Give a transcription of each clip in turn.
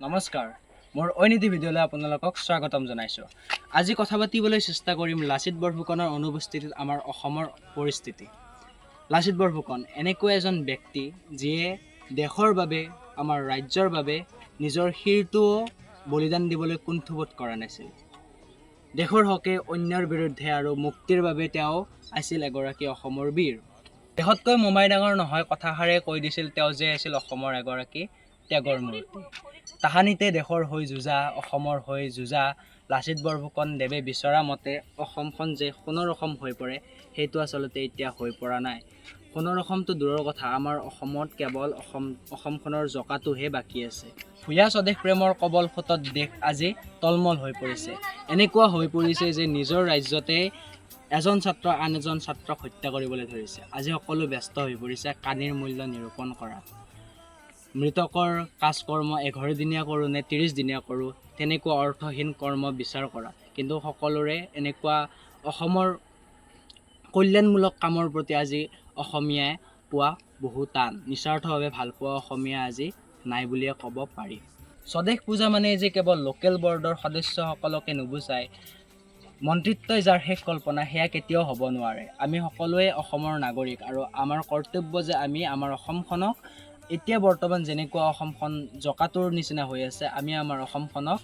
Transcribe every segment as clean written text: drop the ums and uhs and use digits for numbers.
নমস্কাৰ, মোৰ ঐনিধি ভিডিঅ'লৈ আপোনালোকক স্বাগতম জনাইছোঁ। আজি কথা পাতিবলৈ চেষ্টা কৰিম লাচিত বৰফুকনৰ অনুপস্থিতিত আমাৰ অসমৰ পৰিস্থিতি। লাচিত বৰফুকন এনেকুৱা এজন ব্যক্তি যিয়ে দেশৰ বাবে, আমাৰ ৰাজ্যৰ বাবে নিজৰ শিৰটোও বলিদান দিবলৈ কুণ্ঠবোধ কৰা নাছিল। দেশৰ হকে অন্যৰ বিৰুদ্ধে আৰু মুক্তিৰ বাবে তেওঁ আছিল এগৰাকী অসমৰ বীৰ। দেশতকৈ মোমাই ডাঙৰ নহয় কথাষাৰে কৈ দিছিল তেওঁ যে আছিল অসমৰ এগৰাকী ত্যাগৰ মূৰ্তি। তাহানিতে দেশৰ হৈ যুঁজা, অসমৰ হৈ যুঁজা লাচিত বৰফুকন দেৱে বিচৰা মতে অসমখন যে সোণৰ অসম হৈ পৰে, সেইটো আচলতে এতিয়া হৈ পৰা নাই। সোণৰ অসমটো দূৰৰ কথা, আমাৰ অসমত কেৱল অসমখনৰ জকাটোহে বাকী আছে। ভূঞা স্বদেশ প্ৰেমৰ কবল সোঁতত দেশ আজি তলমল হৈ পৰিছে। এনেকুৱা হৈ পৰিছে যে নিজৰ ৰাজ্যতে এজন ছাত্ৰ আন এজন ছাত্ৰক হত্যা কৰিবলৈ ধৰিছে। আজি সকলো ব্যস্ত হৈ পৰিছে কানিৰ মূল্য নিৰূপণ কৰাত। মৃতকৰ কাজকৰ্ম 11 দিনীয়া কৰোঁ নে 30 দিনীয়া কৰোঁ, তেনেকুৱা অৰ্থহীন কৰ্ম বিচাৰ কৰা। কিন্তু সকলোৰে এনেকুৱা অসমৰ কল্যাণমূলক কামৰ প্ৰতি আজি অসমীয়াই পোৱা বহু টান। নিস্বাৰ্থভাৱে ভালপোৱা অসমীয়া আজি নাই বুলিয়ে ক'ব পাৰি। স্বদেশ পূজা মানে যে কেৱল লোকেল বৰ্ডৰ সদস্যসকলকে নুবুজায়, মন্ত্ৰিত্বই যাৰ শেষ কল্পনা সেয়া কেতিয়াও হ'ব নোৱাৰে। আমি সকলোৱে অসমৰ নাগৰিক আৰু আমাৰ কৰ্তব্য যে আমি আমাৰ অসমখনক এতিয়া বৰ্তমান যেনেকুৱা অসমখন জকাটোৰ নিচিনা হৈ আছে, আমি আমাৰ অসমখনক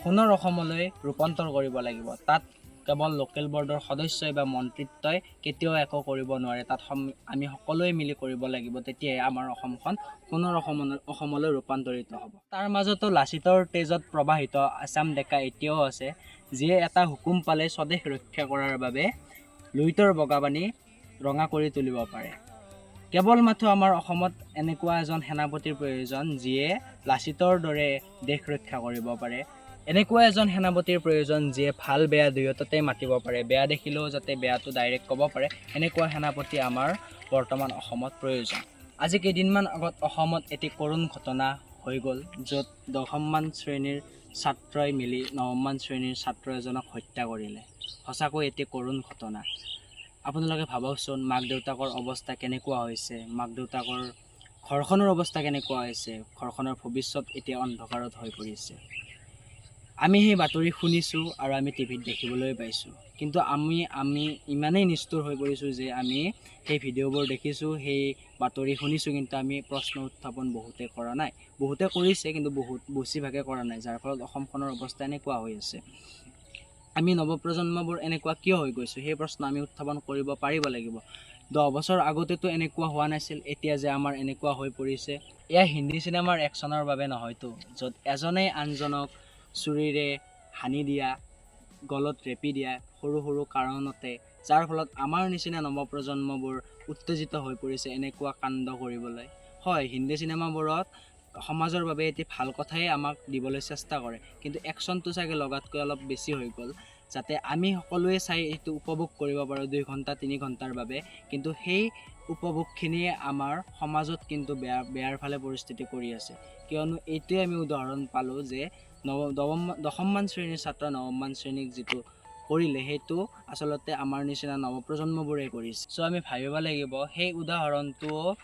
সোণৰ অসমলৈ ৰূপান্তৰ কৰিব লাগিব। তাত কেৱল লোকেল বৰ্ডৰ সদস্যই বা মন্ত্ৰিত্বই কেতিয়াও একো কৰিব নোৱাৰে। তাত আমি সকলোৱে মিলি কৰিব লাগিব, তেতিয়াই আমাৰ অসমখন সোণৰ অসমলৈ ৰূপান্তৰিত হ'ব। তাৰ মাজতো লাচিতৰ তেজত প্ৰবাহিত আছাম ডেকা এতিয়াও আছে, যিয়ে এটা হুকুম পালে স্বদেশ ৰক্ষা কৰাৰ বাবে লুইতৰ বগাবানী ৰঙা কৰি তুলিব পাৰে। কেৱল মাথো আমাৰ অসমত এনেকুৱা এজন সেনাপতিৰ প্ৰয়োজন যিয়ে লাচিতৰ দৰে দেশ ৰক্ষা কৰিব পাৰে। এনেকুৱা এজন সেনাপতিৰ প্ৰয়োজন যিয়ে ভাল বেয়া দুয়োটাতে মাতিব পাৰে, বেয়া দেখিলেও যাতে বেয়াটো ডাইৰেক্ট ক'ব পাৰে, এনেকুৱা সেনাপতি আমাৰ বৰ্তমান অসমত প্ৰয়োজন। আজি কেইদিনমান আগত অসমত এটি কৰুণ ঘটনা হৈ গ'ল, য'ত 10মান শ্ৰেণীৰ ছাত্ৰই মিলি 9মান শ্ৰেণীৰ ছাত্ৰ এজনক হত্যা কৰিলে। সঁচাকৈ এটি কৰুণ ঘটনা। আপোনালোকে ভাবকচোন, মাক দেউতাকৰ অৱস্থা কেনেকুৱা হৈছে, মাক দেউতাকৰ ঘৰখনৰ অৱস্থা কেনেকুৱা হৈছে, ঘৰখনৰ ভৱিষ্যত এতিয়া অন্ধকাৰত হৈ পৰিছে। আমি সেই বাতৰি শুনিছোঁ আৰু আমি টিভিত দেখিবলৈ পাইছোঁ, কিন্তু আমি ইমানেই নিষ্ঠুৰ হৈ পৰিছোঁ যে আমি সেই ভিডিঅ'বোৰ দেখিছোঁ, সেই বাতৰি শুনিছোঁ, কিন্তু আমি প্ৰশ্ন উত্থাপন বহুতে কৰা নাই। বহুতে কৰিছে কিন্তু বেছিভাগে কৰা নাই, যাৰ ফলত অসমখনৰ অৱস্থা এনেকুৱা হৈ আছে। আমি নৱপ্ৰজন্মবোৰ এনেকুৱা কিয় হৈ গৈছোঁ, সেই প্ৰশ্ন আমি উত্থাপন কৰিব পাৰিব লাগিব। 10 বছৰ আগতেতো এনেকুৱা হোৱা নাছিল, এতিয়া যে আমাৰ এনেকুৱা হৈ পৰিছে। এয়া হিন্দী চিনেমাৰ একশ্যনৰ বাবে নহয়তো, য'ত এজনে আনজনক চুৰিৰে হানি দিয়া, গলত ৰেপি দিয়া, সৰু সৰু কাৰণতে, যাৰ ফলত আমাৰ নিচিনা নৱপ্ৰজন্মবোৰ উত্তেজিত হৈ পৰিছে এনেকুৱা কাণ্ড কৰিবলৈ। হয়, হিন্দী চিনেমাবোৰত সমাজৰ বাবে এটি ভাল কথাই আমাক দিবলৈ চেষ্টা কৰে, কিন্তু একশ্যনটো চাগে লগাতকৈ অলপ বেছি হৈ গ'ল, যাতে আমি সকলোৱে চাই এইটো উপভোগ কৰিব পাৰোঁ 2 ঘণ্টা 3 ঘণ্টাৰ বাবে। কিন্তু সেই উপভোগখিনিয়ে আমাৰ সমাজত কিন্তু বেয়াৰ ফালে পৰিস্থিতি কৰি আছে। কিয়নো এইটোৱে আমি উদাহৰণ পালোঁ যে 10মান শ্ৰেণীৰ ছাত্ৰ 9মান শ্ৰেণীক যিটো কৰিলে, সেইটো আচলতে আমাৰ নিচিনা নৱপ্ৰজন্মবোৰে কৰিছে। চ' আমি ভাবিব লাগিব সেই উদাহৰণটোও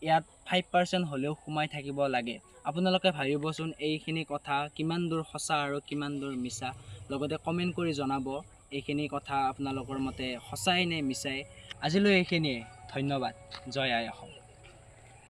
ইয়াত 5% হ'লেও সোমাই থাকিব লাগে। আপোনালোকে ভাবিবচোন এইখিনি কথা কিমান দূৰ সঁচা আৰু কিমান দূৰ মিছা, লগতে কমেণ্ট কৰি জনাব এইখিনি কথা আপোনালোকৰ মতে সঁচাই নে মিছাই। আজিলৈ এইখিনিয়ে, ধন্যবাদ। জয় আই অসম।